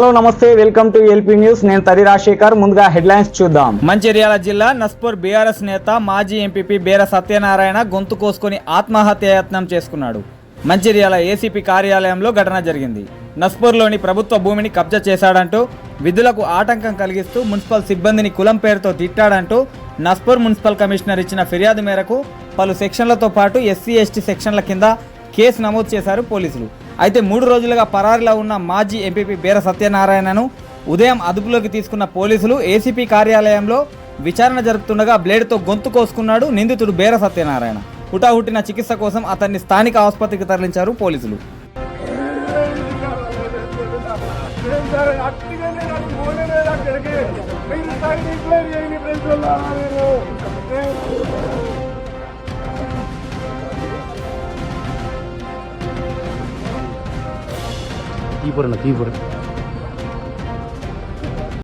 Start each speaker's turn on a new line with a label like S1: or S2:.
S1: Hello నమస్తే, welcome to LP news. నేను తరి రాజశేఖర్. ముందుగా హెడ్లైన్స్ చూద్దాం.
S2: మంచిర్యాల జిల్లా నస్పూర్ బీఆర్ఎస్ నేత మాజీ ఎంపీపీ బేర సత్యనారాయణ గొంతు కోసుకొని ఆత్మహత్యాయత్నం చేసుకున్నాడు. మంచిర్యాల ఏసీపీ కార్యాలయంలో ఘటన జరిగింది. నస్పూర్లోని ప్రభుత్వ భూమిని కబ్జా చేశాడంటూ, విధులకు ఆటంకం కలిగిస్తూ మున్సిపల్ సిబ్బందిని కులం పేరుతో తిట్టాడంటూ నస్పూర్ మున్సిపల్ కమిషనర్ ఇచ్చిన ఫిర్యాదు మేరకు పలు సెక్షన్లతో పాటు ఎస్సీ ఎస్టీ సెక్షన్ల కింద కేసు నమోదు చేశారు పోలీసులు. అయితే 3 రోజులుగా పరారీలో ఉన్న మాజీ ఎంపీపీ బేర సత్యనారాయణను ఉదయం అదుపులోకి తీసుకున్న పోలీసులు ఏసీపీ కార్యాలయంలో విచారణ జరుపుతుండగా బ్లేడ్తో గొంతు కోసుకున్నాడు నిందితుడు బేర సత్యనారాయణ. హుటాహుటిన చికిత్స కోసం అతన్ని స్థానిక ఆసుపత్రికి తరలించారు పోలీసులు.
S3: తీపురన్న